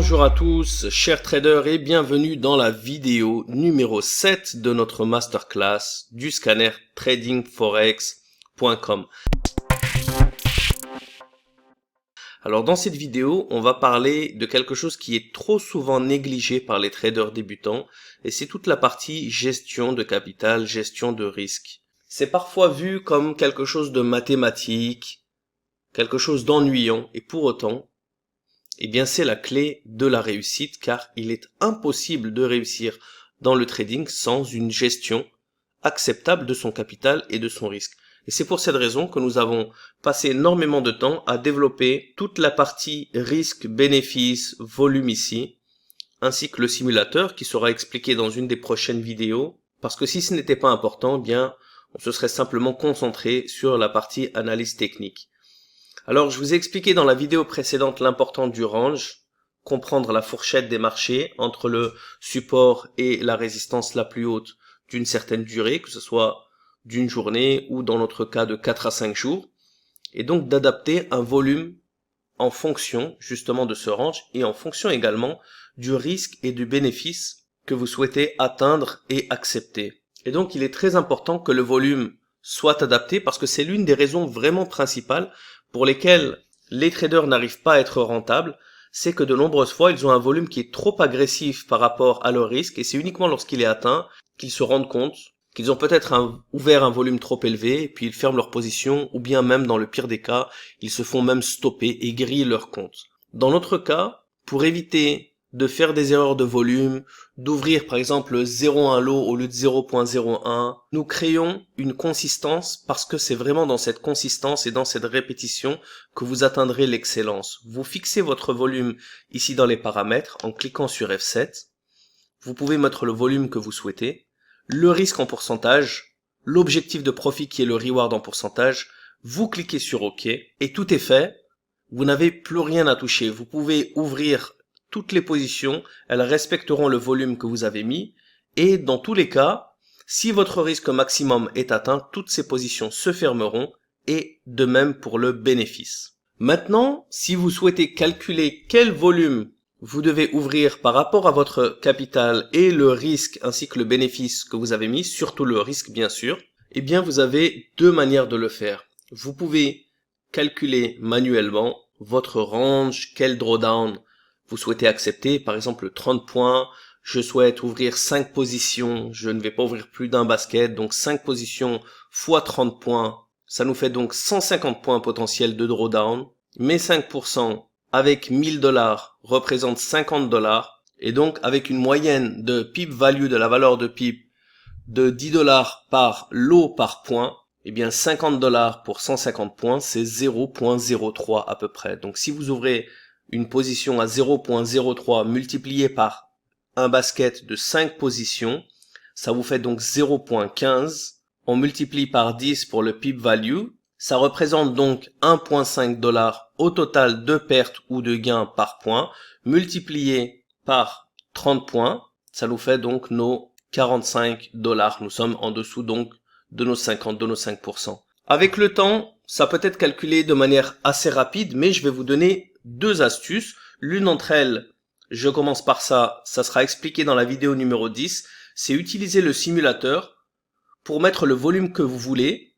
Bonjour à tous, chers traders, et bienvenue dans la vidéo numéro 7 de notre masterclass du scanner tradingforex.com. Alors dans cette vidéo, on va parler de quelque chose qui est trop souvent négligé par les traders débutants, et c'est toute la partie gestion de capital, gestion de risque. C'est parfois vu comme quelque chose de mathématique, quelque chose d'ennuyant, et pour autant, eh bien c'est la clé de la réussite, car il est impossible de réussir dans le trading sans une gestion acceptable de son capital et de son risque. Et c'est pour cette raison que nous avons passé énormément de temps à développer toute la partie risque, bénéfice, volume ici, ainsi que le simulateur qui sera expliqué dans une des prochaines vidéos, parce que si ce n'était pas important, eh bien on se serait simplement concentré sur la partie analyse technique. Alors, je vous ai expliqué dans la vidéo précédente l'importance du range, comprendre la fourchette des marchés entre le support et la résistance la plus haute d'une certaine durée, que ce soit d'une journée ou dans notre cas de 4 à 5 jours, et donc d'adapter un volume en fonction justement de ce range et en fonction également du risque et du bénéfice que vous souhaitez atteindre et accepter. Et donc, il est très important que le volume soit adapté parce que c'est l'une des raisons vraiment principales pour lesquelles les traders n'arrivent pas à être rentables, c'est que de nombreuses fois, ils ont un volume qui est trop agressif par rapport à leur risque et c'est uniquement lorsqu'il est atteint qu'ils se rendent compte qu'ils ont peut-être ouvert un volume trop élevé et puis ils ferment leur position ou bien même dans le pire des cas, ils se font même stopper et grillent leur compte. Dans notre cas, pour éviter de faire des erreurs de volume, d'ouvrir par exemple 0,1 lot au lieu de 0,01, nous créons une consistance parce que c'est vraiment dans cette consistance et dans cette répétition que vous atteindrez l'excellence. Vous fixez votre volume ici dans les paramètres en cliquant sur F7. Vous pouvez mettre le volume que vous souhaitez, le risque en pourcentage, l'objectif de profit qui est le reward en pourcentage, vous cliquez sur OK et tout est fait. Vous n'avez plus rien à toucher. Vous pouvez ouvrir toutes les positions, elles respecteront le volume que vous avez mis et dans tous les cas, si votre risque maximum est atteint, toutes ces positions se fermeront et de même pour le bénéfice. Maintenant, si vous souhaitez calculer quel volume vous devez ouvrir par rapport à votre capital et le risque ainsi que le bénéfice que vous avez mis, surtout le risque bien sûr, eh bien vous avez deux manières de le faire. Vous pouvez calculer manuellement votre range, quel drawdown vous souhaitez accepter, par exemple 30 points, je souhaite ouvrir 5 positions, je ne vais pas ouvrir plus d'un basket, donc 5 positions fois 30 points, ça nous fait donc 150 points potentiels de drawdown, mes 5% avec 1000 dollars représentent 50 dollars, et donc avec une moyenne de pip value de la valeur de pip de 10 dollars par lot par point, eh bien 50 dollars pour 150 points, c'est 0,03 à peu près. Donc si vous ouvrez une position à 0,03 multiplié par un basket de 5 positions, ça vous fait donc 0,15. On multiplie par 10 pour le pip value. Ça représente donc 1,5 dollars au total de pertes ou de gains par point, multiplié par 30 points. Ça nous fait donc nos 45 dollars. Nous sommes en dessous donc de nos 50, de nos 5%. Avec le temps, ça peut être calculé de manière assez rapide, mais je vais vous donner deux astuces. L'une d'entre elles, je commence par ça sera expliqué dans la vidéo numéro 10, c'est utiliser le simulateur pour mettre le volume que vous voulez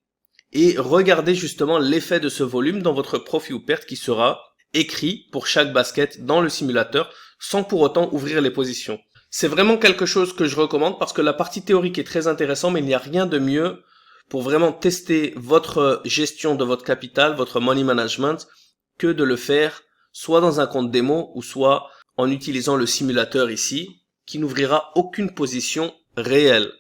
et regarder justement l'effet de ce volume dans votre profit ou perte qui sera écrit pour chaque basket dans le simulateur sans pour autant ouvrir les positions. C'est vraiment quelque chose que je recommande parce que la partie théorique est très intéressante, mais il n'y a rien de mieux pour vraiment tester votre gestion de votre capital, votre money management, que de le faire soit dans un compte démo ou soit en utilisant le simulateur ici, qui n'ouvrira aucune position réelle.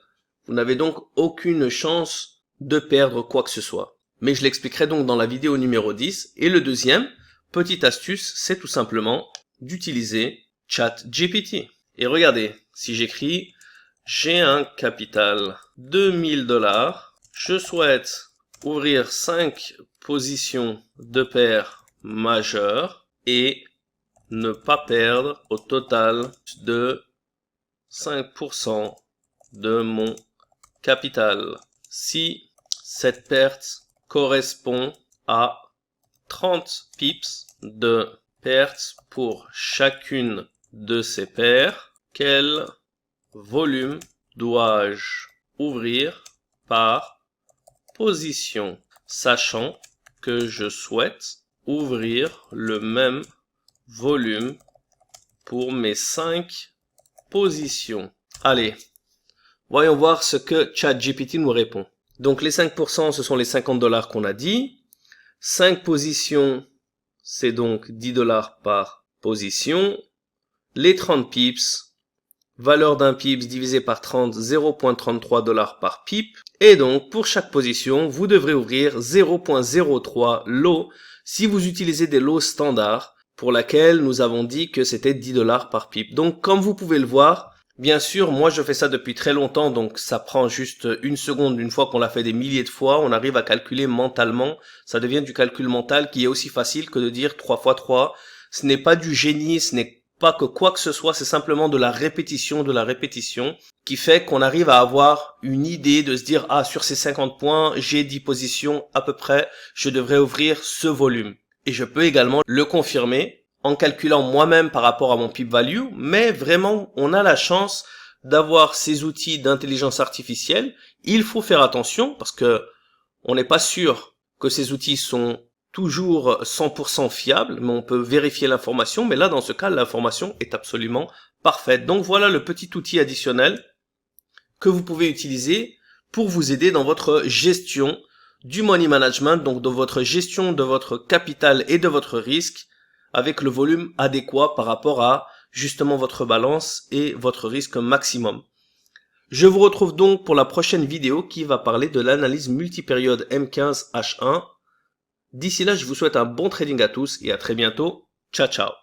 Vous n'avez donc aucune chance de perdre quoi que ce soit. Mais je l'expliquerai donc dans la vidéo numéro 10. Et le deuxième, petite astuce, c'est tout simplement d'utiliser ChatGPT. Et regardez, si j'écris « J'ai un capital de 1000 dollars, je souhaite ouvrir 5 positions de paires majeures et ne pas perdre au total de 5% de mon capital. Si cette perte correspond à 30 pips de perte pour chacune de ces paires, quel volume dois-je ouvrir par position, sachant que je souhaite ouvrir le même volume pour mes 5 positions. Allez, voyons voir ce que ChatGPT nous répond. Donc les 5%, ce sont les 50 $ qu'on a dit. 5 positions, c'est donc 10 $ par position. Les 30 pips, valeur d'un pips divisé par 30, 0,33 $ par pip. Et donc, pour chaque position, vous devrez ouvrir 0,03 lots si vous utilisez des lots standards pour laquelle nous avons dit que c'était 10 $ par pip. Donc, comme vous pouvez le voir, bien sûr, moi je fais ça depuis très longtemps, donc ça prend juste une seconde. Une fois qu'on l'a fait des milliers de fois, on arrive à calculer mentalement. Ça devient du calcul mental qui est aussi facile que de dire 3 fois 3. Ce n'est pas du génie, ce n'est pas que quoi que ce soit, c'est simplement de la répétition qui fait qu'on arrive à avoir une idée de se dire, ah, sur ces 50 points, j'ai 10 positions à peu près, je devrais ouvrir ce volume. Et je peux également le confirmer en calculant moi-même par rapport à mon pip value, mais vraiment, on a la chance d'avoir ces outils d'intelligence artificielle. Il faut faire attention parce que on n'est pas sûr que ces outils sont toujours 100% fiables, mais on peut vérifier l'information. Mais là, dans ce cas, l'information est absolument parfaite. Donc voilà le petit outil additionnel que vous pouvez utiliser pour vous aider dans votre gestion du money management, donc dans votre gestion de votre capital et de votre risque, avec le volume adéquat par rapport à justement votre balance et votre risque maximum. Je vous retrouve donc pour la prochaine vidéo qui va parler de l'analyse multipériode M15H1. D'ici là, je vous souhaite un bon trading à tous et à très bientôt. Ciao, ciao.